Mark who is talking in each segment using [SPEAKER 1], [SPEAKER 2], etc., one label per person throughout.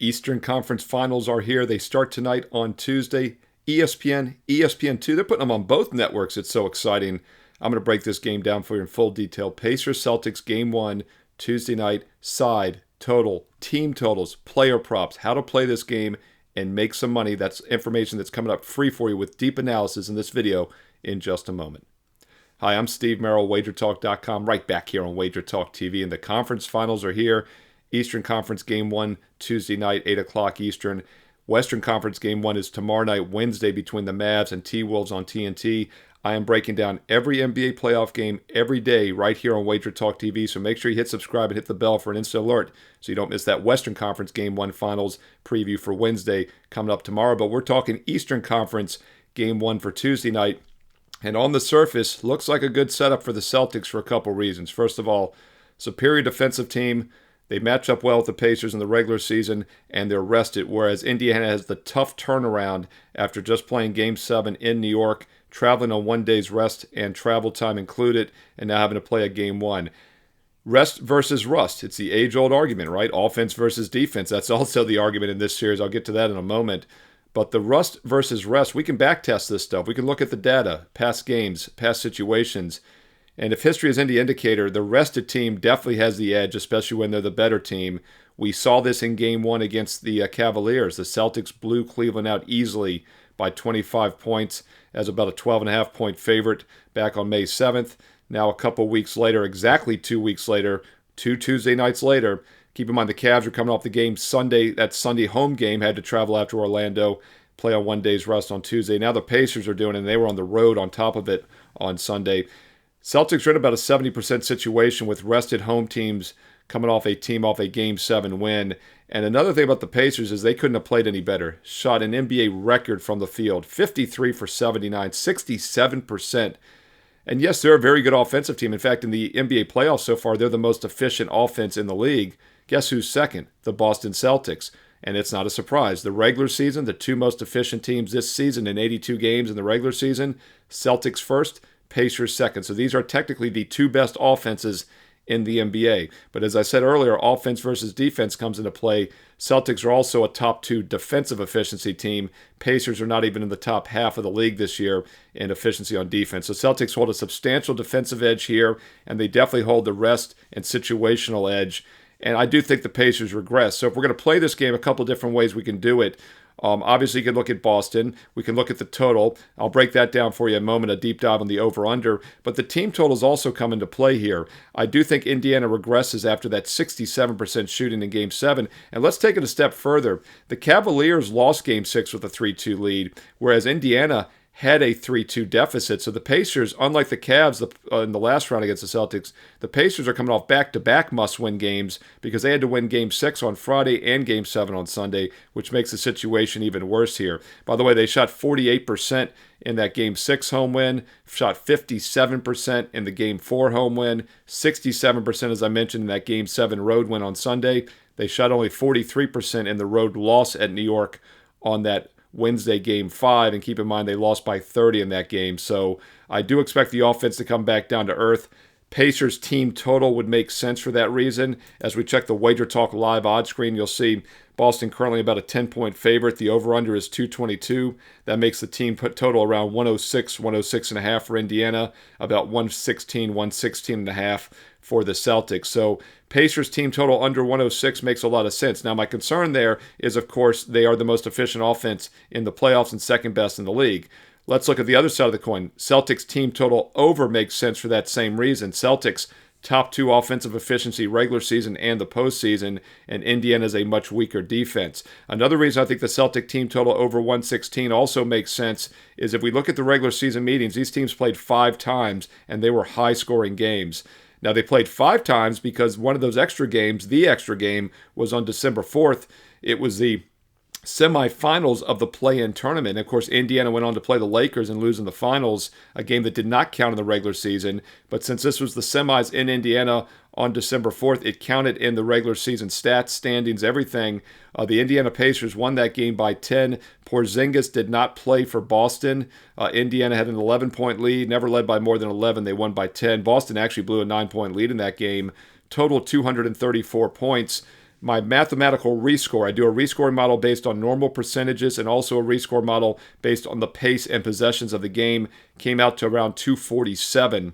[SPEAKER 1] Eastern Conference Finals are here. They start tonight on Tuesday. ESPN, ESPN2, they're putting them on both networks. It's so exciting. I'm going to break this game down for you in full detail. Pacers Celtics Game 1, Tuesday night, side, total, team totals, player props, how to play this game and make some money. That's information that's coming up free for you with deep analysis in this video in just a moment. Hi, I'm Steve Merril, WagerTalk.com, right back here on WagerTalk TV, and the conference finals are here. Eastern Conference Game 1, Tuesday night, 8 o'clock Eastern. Western Conference Game 1 is tomorrow night, Wednesday, between the Mavs and T-Wolves on TNT. I am breaking down every NBA playoff game every day right here on WagerTalk TV, so make sure you hit subscribe and hit the bell for an instant alert so you don't miss that Western Conference Game 1 Finals preview for Wednesday coming up tomorrow. But we're talking Eastern Conference Game 1 for Tuesday night. And on the surface, looks like a good setup for the Celtics for a couple reasons. First of all, superior defensive team. They match up well with the Pacers in the regular season, and they're rested, whereas Indiana has the tough turnaround after just playing Game 7 in New York, traveling on 1 day's rest and travel time included, and now having to play a Game 1. Rest versus rust. It's the age-old argument, right? Offense versus defense. That's also the argument in this series. I'll get to that in a moment. But the rust versus rest, we can backtest this stuff. We can look at the data, past games, past situations. And if history is any indicator, the rested team definitely has the edge, especially when they're the better team. We saw this in Game 1 against the Cavaliers. The Celtics blew Cleveland out easily by 25 points as about a 12.5-point favorite back on May 7th. Now a couple weeks later, exactly 2 weeks later, 2 Tuesday nights later, keep in mind the Cavs are coming off the game Sunday. That Sunday home game had to travel out to Orlando, play on 1 day's rest on Tuesday. Now the Pacers are doing it, and they were on the road on top of it on Sunday. Celtics are in about a 70% situation with rested home teams coming off a Game 7 win. And another thing about the Pacers is they couldn't have played any better. Shot an NBA record from the field, 53 for 79, 67%. And yes, they're a very good offensive team. In fact, in the NBA playoffs so far, they're the most efficient offense in the league. Guess who's second? The Boston Celtics. And it's not a surprise. The regular season, the two most efficient teams this season in 82 games in the regular season, Celtics first, Pacers second. So these are technically the two best offenses in the NBA. But as I said earlier, offense versus defense comes into play. Celtics are also a top 2 defensive efficiency team. Pacers are not even in the top half of the league this year in efficiency on defense. So Celtics hold a substantial defensive edge here, and they definitely hold the rest and situational edge. And I do think the Pacers regress. So if we're going to play this game, a couple different ways we can do it. Obviously, you can look at Boston. We can look at the total. I'll break that down for you in a moment, a deep dive on the over-under. But the team totals also come into play here. I do think Indiana regresses after that 67% shooting in Game 7. And let's take it a step further. The Cavaliers lost Game 6 with a 3-2 lead, whereas Indiana had a 3-2 deficit. So the Pacers, unlike the Cavs in the last round against the Celtics, the Pacers are coming off back-to-back must-win games because they had to win Game 6 on Friday and Game 7 on Sunday, which makes the situation even worse here. By the way, they shot 48% in that Game 6 home win, shot 57% in the Game 4 home win, 67%, as I mentioned, in that Game 7 road win on Sunday. They shot only 43% in the road loss at New York on that Wednesday Game 5, and keep in mind they lost by 30 in that game. So I do expect the offense to come back down to earth. Pacers team total would make sense for that reason. As we check the WagerTalk live odds screen, you'll see Boston currently about a 10-point favorite. The over-under is 222. That makes the team put total around 106, 106.5 for Indiana, about 116, 116.5 for the Celtics. So Pacers team total under 106 makes a lot of sense. Now, my concern there is, of course, they are the most efficient offense in the playoffs and second best in the league. Let's look at the other side of the coin. Celtics team total over makes sense for that same reason. Celtics top 2 offensive efficiency regular season and the postseason, and Indiana is a much weaker defense. Another reason I think the Celtic team total over 116 also makes sense is if we look at the regular season meetings, these teams played 5 times, and they were high-scoring games. Now, they played 5 times because one of those extra games, the extra game, was on December 4th. It was the semifinals of the play-in tournament. And of course, Indiana went on to play the Lakers and lose in the finals, a game that did not count in the regular season. But since this was the semis in Indiana on December 4th, it counted in the regular season stats, standings, everything. The Indiana Pacers won that game by 10. Porzingis did not play for Boston. Indiana had an 11-point lead, never led by more than 11. They won by 10. Boston actually blew a 9-point lead in that game. Total 234 points. my mathematical rescore. I do a rescoring model based on normal percentages and also a rescore model based on the pace and possessions of the game. Came out to around 247.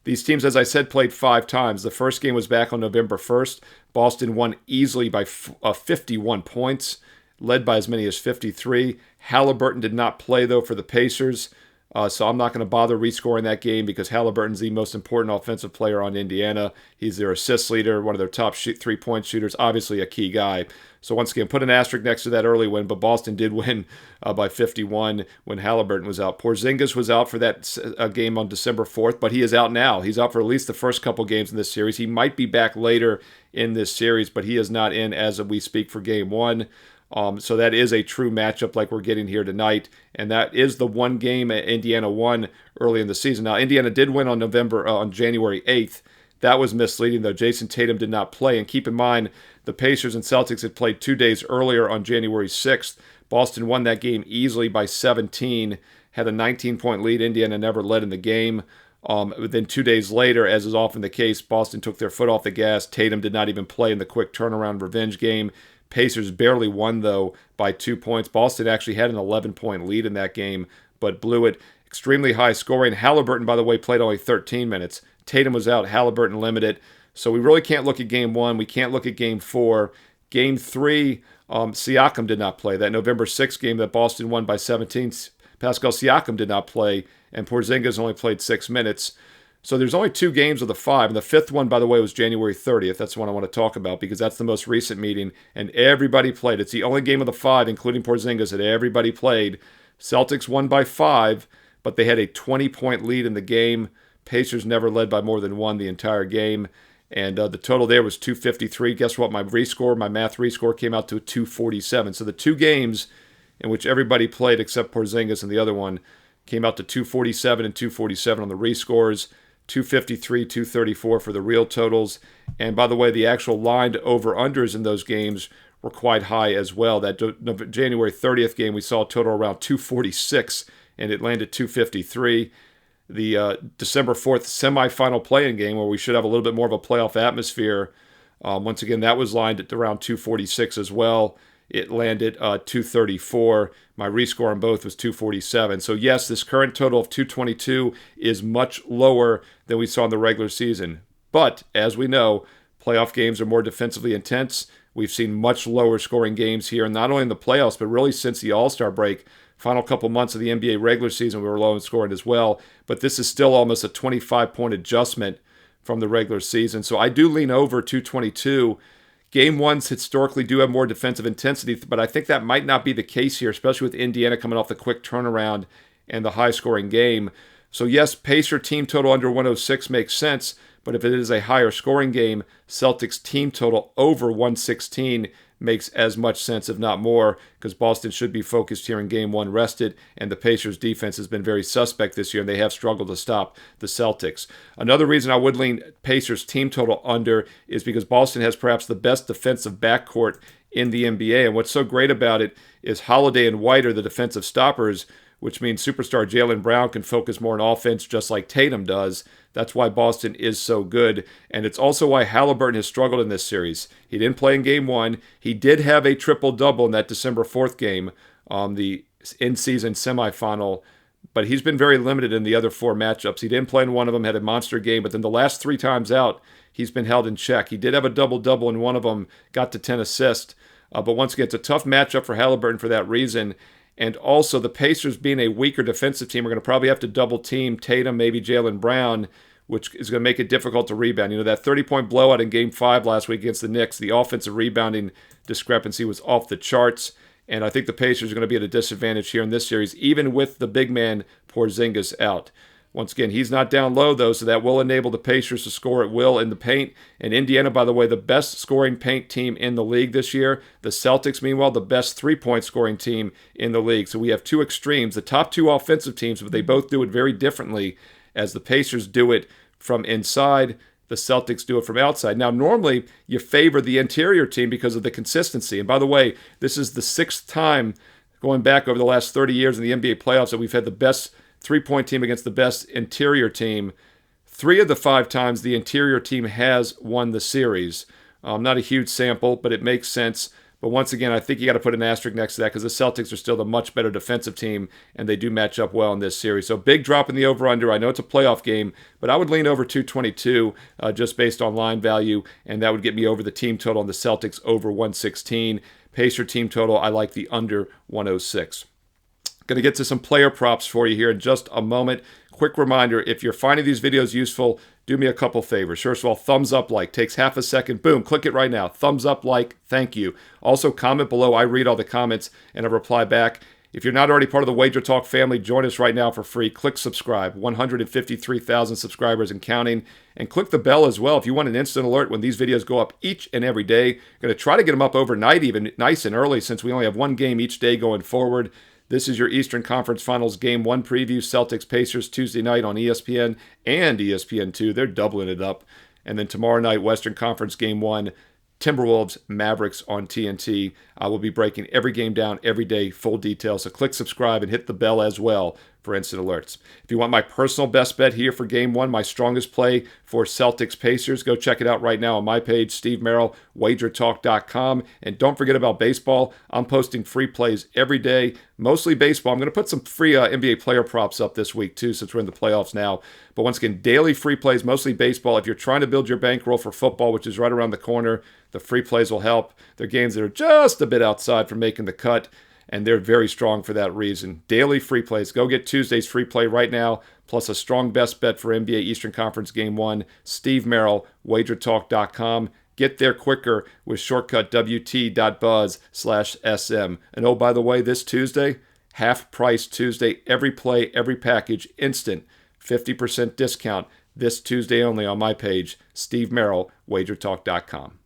[SPEAKER 1] These teams, as I said, played 5 times. The first game was back on November 1st. Boston won easily by 51 points, led by as many as 53. Halliburton did not play, though, for the Pacers. So I'm not going to bother rescoring that game because Halliburton's the most important offensive player on Indiana. He's their assist leader, one of their top 3-point shooters, obviously a key guy. So once again, put an asterisk next to that early win, but Boston did win by 51 when Halliburton was out. Porzingis was out for that game on December 4th, but he is out now. He's out for at least the first couple games in this series. He might be back later in this series, but he is not in as we speak for Game 1. So that is a true matchup like we're getting here tonight. And that is the one game Indiana won early in the season. Now, Indiana did win on January 8th. That was misleading, though. Jason Tatum did not play. And keep in mind, the Pacers and Celtics had played 2 days earlier on January 6th. Boston won that game easily by 17, had a 19-point lead. Indiana never led in the game. Then 2 days later, as is often the case, Boston took their foot off the gas. Tatum did not even play in the quick turnaround revenge game. Pacers barely won, though, by 2 points. Boston actually had an 11-point lead in that game, but blew it. Extremely high scoring. Halliburton, by the way, played only 13 minutes. Tatum was out. Halliburton limited. So we really can't look at Game 1. We can't look at Game 4. Game 3, Siakam did not play. That November 6th game that Boston won by 17, Pascal Siakam did not play, and Porzingis only played 6 minutes. So there's only 2 games of the 5, and the 5th one, by the way, was January 30th. That's the one I want to talk about because that's the most recent meeting, and everybody played. It's the only game of the 5, including Porzingis, that everybody played. Celtics won by 5, but they had a 20-point lead in the game. Pacers never led by more than 1 the entire game, and the total there was 253. Guess what? My math rescore came out to 247. So the 2 games in which everybody played except Porzingis and the other one came out to 247 and 247 on the rescores. 253, 234 for the real totals. And by the way, the actual lined over-unders in those games were quite high as well. That January 30th game, we saw a total around 246, and it landed 253. The December 4th semifinal play-in game, where we should have a little bit more of a playoff atmosphere, once again, that was lined at around 246 as well. It landed 234. My rescore on both was 247. So yes, this current total of 222 is much lower than we saw in the regular season. But as we know, playoff games are more defensively intense. We've seen much lower scoring games here, not only in the playoffs, but really since the All-Star break. Final couple months of the NBA regular season, we were low in scoring as well. But this is still almost a 25-point adjustment from the regular season. So I do lean over 222. Game 1s historically do have more defensive intensity, but I think that might not be the case here, especially with Indiana coming off the quick turnaround and the high-scoring game. So yes, Pacer team total under 106 makes sense, but if it is a higher scoring game, Celtics team total over 116 makes as much sense, if not more, because Boston should be focused here in Game 1 rested, and the Pacers' defense has been very suspect this year, and they have struggled to stop the Celtics. Another reason I would lean Pacers' team total under is because Boston has perhaps the best defensive backcourt in the NBA, and what's so great about it is Holiday and White are the defensive stoppers, which means superstar Jaylen Brown can focus more on offense just like Tatum does. That's why Boston is so good. And it's also why Halliburton has struggled in this series. He didn't play in Game 1. He did have a triple-double in that December 4th game, the in-season semifinal, but he's been very limited in the other 4 matchups. He didn't play in one of them, had a monster game, but then the last 3 times out, he's been held in check. He did have a double-double in one of them, got to 10 assists. But once again, it's a tough matchup for Halliburton for that reason. And also, the Pacers being a weaker defensive team are going to probably have to double-team Tatum, maybe Jaylen Brown, which is going to make it difficult to rebound. You know, that 30-point blowout in Game 5 last week against the Knicks, the offensive rebounding discrepancy was off the charts. And I think the Pacers are going to be at a disadvantage here in this series, even with the big man Porzingis out. Once again, he's not down low, though, so that will enable the Pacers to score at will in the paint. And Indiana, by the way, the best scoring paint team in the league this year. The Celtics, meanwhile, the best three-point scoring team in the league. So we have 2 extremes, the top 2 offensive teams, but they both do it very differently, as the Pacers do it from inside, the Celtics do it from outside. Now, normally, you favor the interior team because of the consistency. And by the way, this is the 6th time going back over the last 30 years in the NBA playoffs that we've had the best three-point team against the best interior team. 3 of the 5 times the interior team has won the series. Not a huge sample, but it makes sense. But once again, I think you got to put an asterisk next to that because the Celtics are still the much better defensive team, and they do match up well in this series. So big drop in the over-under. I know it's a playoff game, but I would lean over 222 just based on line value, and that would get me over the team total on the Celtics over 116. Pacer team total, I like the under 106. Going to get to some player props for you here in just a moment. Quick reminder, if you're finding these videos useful, do me a couple favors. First of all, thumbs up, like. Takes half a second. Boom, click it right now. Thumbs up, like. Thank you. Also, comment below. I read all the comments and I reply back. If you're not already part of the WagerTalk family, join us right now for free. Click subscribe. 153,000 subscribers and counting. And click the bell as well if you want an instant alert when these videos go up each and every day. Going to try to get them up overnight, even nice and early, since we only have one game each day going forward. This is your Eastern Conference Finals Game 1 preview. Celtics Pacers Tuesday night on ESPN and ESPN2. They're doubling it up. And then tomorrow night, Western Conference Game 1, Timberwolves Mavericks on TNT. I will be breaking every game down every day, full details. So click subscribe and hit the bell as well for instant alerts. If you want my personal best bet here for Game 1, my strongest play for Celtics Pacers, go check it out right now on my page, Steve Merril, WagerTalk.com. And don't forget about baseball. I'm posting free plays every day, mostly baseball. I'm going to put some free NBA player props up this week too, since we're in the playoffs now. But once again, daily free plays, mostly baseball. If you're trying to build your bankroll for football, which is right around the corner, the free plays will help. They're games that are just a bit outside from making the cut, and they're very strong for that reason. Daily free plays. Go get Tuesday's free play right now, plus a strong best bet for NBA Eastern Conference Game 1. Steve Merril, WagerTalk.com. Get there quicker with shortcut wt.buzz/SM. And oh, by the way, this Tuesday, half price Tuesday, every play, every package, instant 50% discount this Tuesday only on my page, Steve Merril, WagerTalk.com.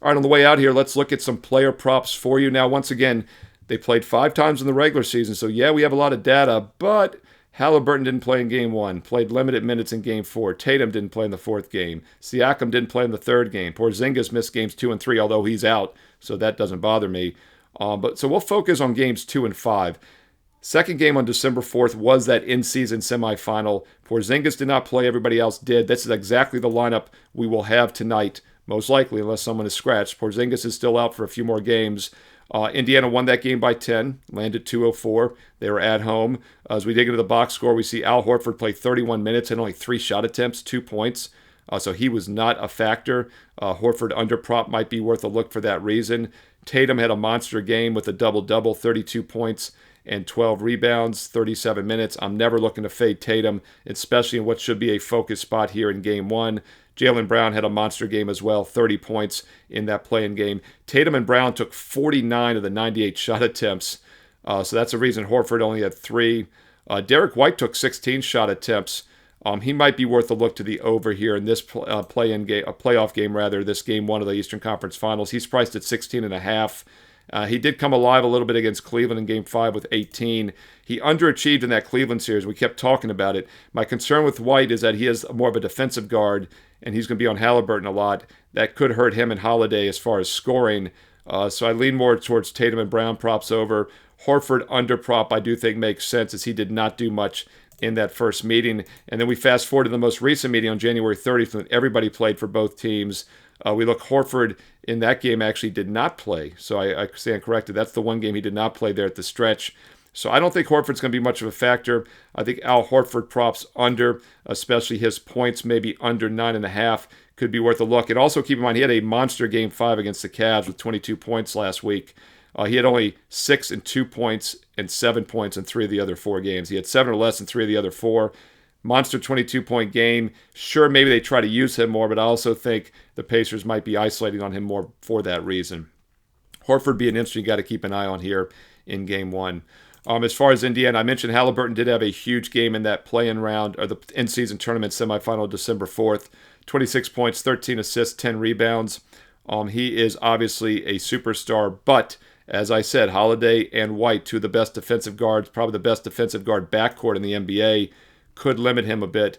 [SPEAKER 1] All right, on the way out here, let's look at some player props for you. Now, once again, they played 5 times in the regular season, so yeah, we have a lot of data, but Halliburton didn't play in Game 1, played limited minutes in Game 4. Tatum didn't play in the 4th game. Siakam didn't play in the 3rd game. Porzingis missed Games 2 and 3, although he's out, so that doesn't bother me. So we'll focus on Games 2 and 5. Second game on December 4th was that in-season semifinal. Porzingis did not play. Everybody else did. This is exactly the lineup we will have tonight, most likely, unless someone is scratched. Porzingis is still out for a few more games. Indiana won that game by 10, landed 204. They were at home. As we dig into the box score, we see Al Horford play 31 minutes and only 3 shot attempts, 2 points. So he was not a factor. Horford under prop might be worth a look for that reason. Tatum had a monster game with a double-double, 32 points and 12 rebounds, 37 minutes. I'm never looking to fade Tatum, especially in what should be a focus spot here in Game 1. Jaylen Brown had a monster game as well, 30 points in that play-in game. Tatum and Brown took 49 of the 98 shot attempts, so that's the reason Horford only had 3. Derek White took 16 shot attempts. He might be worth a look to the over here in this play-in game, playoff game rather, this Game 1 of the Eastern Conference Finals. He's priced at 16.5. He did come alive a little bit against Cleveland in Game 5 with 18. He underachieved in that Cleveland series. We kept talking about it. My concern with White is that he is more of a defensive guard, and he's going to be on Halliburton a lot. That could hurt him and Holiday as far as scoring. So I lean more towards Tatum and Brown props over. Horford under prop I do think makes sense, as he did not do much in that first meeting. And then we fast forward to the most recent meeting on January 30th when everybody played for both teams. We look, Horford in that game actually did not play. So I stand corrected. That's the one game he did not play there at the stretch. So I don't think Horford's going to be much of a factor. I think Al Horford props under, especially his points, maybe under 9.5, could be worth a look. And also keep in mind, he had a monster Game 5 against the Cavs with 22 points last week. He had only 6 and 2 points and 7 points in 3 of the other 4 games. He had 7 or less in 3 of the other 4. Monster 22-point game. Sure, maybe they try to use him more, but I also think the Pacers might be isolating on him more for that reason. Horford be an interesting guy to keep an eye on here in Game 1. As far as Indiana, I mentioned Halliburton did have a huge game in that play-in round, or the in-season tournament semifinal December 4th. 26 points, 13 assists, 10 rebounds. He is obviously a superstar, but as I said, Holiday and White, two of the best defensive guards, probably the best defensive guard backcourt in the NBA, could limit him a bit.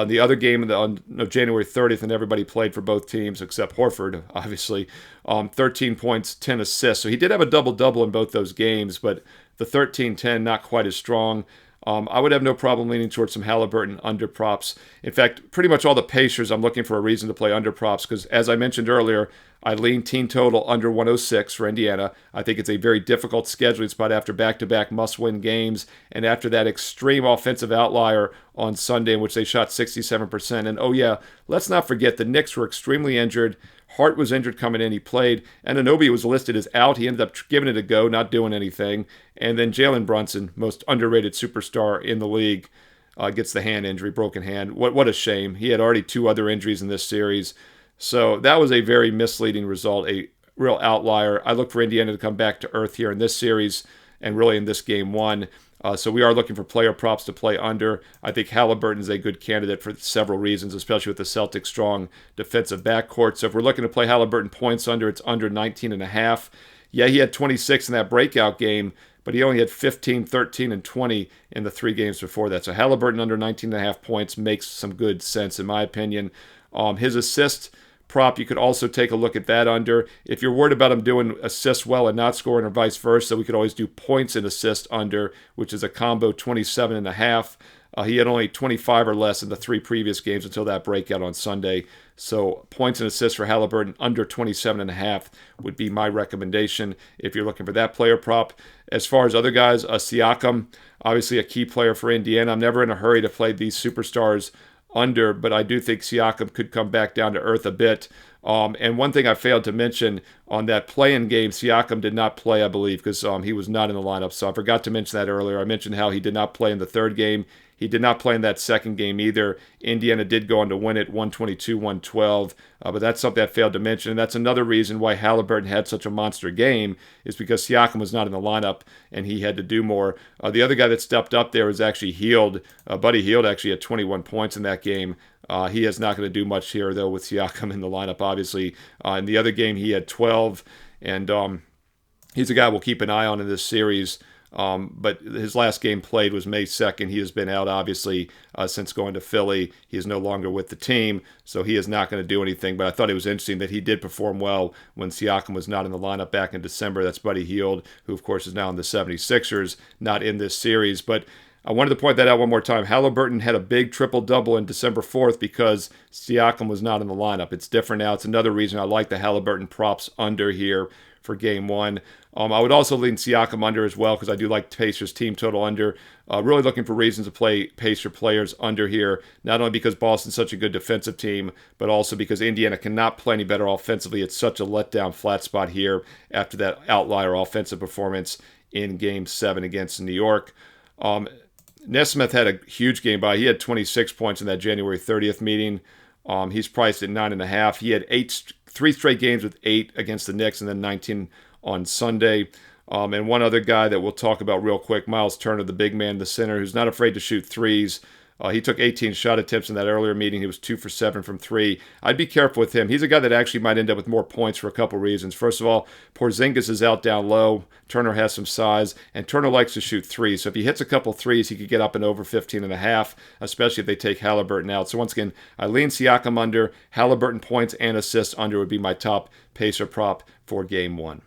[SPEAKER 1] The other game on January 30th, and everybody played for both teams except Horford, obviously. 13 points, 10 assists. So he did have a double-double in both those games, but the 13-10, not quite as strong. I would have no problem leaning towards some Halliburton under props. In fact, pretty much all the Pacers, I'm looking for a reason to play under props because, as I mentioned earlier, I lean team total under 106 for Indiana. I think it's a very difficult scheduling spot after back-to-back must-win games and after that extreme offensive outlier on Sunday in which they shot 67%. And, oh yeah, let's not forget the Knicks were extremely injured. Hart was injured coming in. He played. Anunoby was listed as out. He ended up giving it a go, not doing anything. And then Jalen Brunson, most underrated superstar in the league, gets the hand injury, broken hand. What a shame. He had already 2 other injuries in this series. So that was a very misleading result, a real outlier. I look for Indiana to come back to earth here in this series and really in this game 1. So we are looking for player props to play under. I think Halliburton is a good candidate for several reasons, especially with the Celtics' strong defensive backcourt. So if we're looking to play Halliburton points under, it's under 19.5. Yeah, he had 26 in that breakout game, but he only had 15, 13, and 20 in the 3 games before that. So Halliburton under 19.5 points makes some good sense, in my opinion. His assist prop, you could also take a look at that under. If you're worried about him doing assists well and not scoring or vice versa, we could always do points and assist under, which is a combo 27.5. He had only 25 or less in the 3 previous games until that breakout on Sunday. So points and assists for Halliburton under 27.5 would be my recommendation if you're looking for that player prop. As far as other guys, Siakam, obviously a key player for Indiana. I'm never in a hurry to play these superstars under, but I do think Siakam could come back down to earth a bit. And one thing I failed to mention on that play-in game, Siakam did not play, I believe, because he was not in the lineup. So I forgot to mention that earlier. I mentioned how he did not play in the 3rd game. He did not play in that 2nd game either. Indiana did go on to win it 122-112, but that's something I failed to mention. And that's another reason why Halliburton had such a monster game, is because Siakam was not in the lineup and he had to do more. The other guy that stepped up there was actually Hield. Buddy Hield actually had 21 points in that game. He is not going to do much here, though, with Siakam in the lineup, obviously. In the other game, he had 12, and he's a guy we'll keep an eye on in this series. But his last game played was May 2nd. He has been out, obviously, since going to Philly. He is no longer with the team, so he is not going to do anything. But I thought it was interesting that he did perform well when Siakam was not in the lineup back in December. That's Buddy Hield, who, of course, is now in the 76ers, not in this series. But I wanted to point that out one more time. Halliburton had a big triple-double in December 4th because Siakam was not in the lineup. It's different now. It's another reason I like the Halliburton props under here for Game 1. I would also lean Siakam under as well because I do like Pacers team total under. Really looking for reasons to play Pacer players under here, not only because Boston's such a good defensive team, but also because Indiana cannot play any better offensively. It's such a letdown flat spot here after that outlier offensive performance in Game 7 against New York. Nesmith had a huge game by. He had 26 points in that January 30th meeting. He's priced at 9.5. He had 3 straight games with 8 against the Knicks and then 19 on Sunday. And one other guy that we'll talk about real quick, Miles Turner, the big man, the center, who's not afraid to shoot threes. He took 18 shot attempts in that earlier meeting. He was 2 for 7 from 3. I'd be careful with him. He's a guy that actually might end up with more points for a couple reasons. First of all, Porzingis is out down low. Turner has some size, and Turner likes to shoot threes. So if he hits a couple threes, he could get up and over 15.5, especially if they take Halliburton out. So once again, I lean Siakam under. Halliburton points and assists under would be my top Pacer prop for Game 1.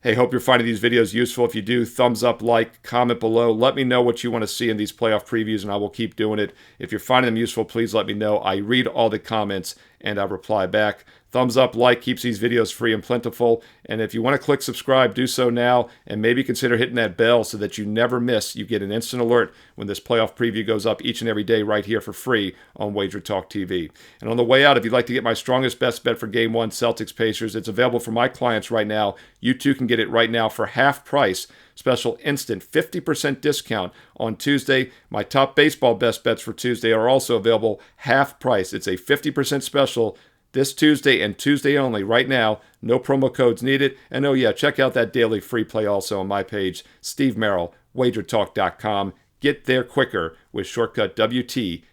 [SPEAKER 1] Hey, hope you're finding these videos useful. If you do, thumbs up, like, comment below. Let me know what you want to see in these playoff previews, and I will keep doing it. If you're finding them useful, please let me know. I read all the comments, and I reply back. Thumbs up, like, keeps these videos free and plentiful. And if you want to click subscribe, do so now, and maybe consider hitting that bell so that you never miss. You get an instant alert when this playoff preview goes up each and every day right here for free on WagerTalk TV. And on the way out, if you'd like to get my strongest best bet for Game 1, Celtics Pacers, it's available for my clients right now. You too can get it right now for half price. Special instant 50% discount on Tuesday. My top baseball best bets for Tuesday are also available half price. It's a 50% special this Tuesday and Tuesday only right now. No promo codes needed. And oh yeah, check out that daily free play also on my page, Steve Merril, WagerTalk.com. Get there quicker with shortcut WT.buzz/SM.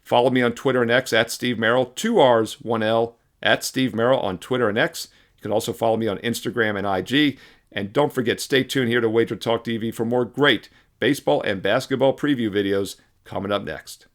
[SPEAKER 1] Follow me on Twitter and X at Steve Merril, 2 R's, 1 L, at Steve Merril on Twitter and X. You can also follow me on Instagram and IG. And don't forget, stay tuned here to WagerTalk TV for more great baseball and basketball preview videos coming up next.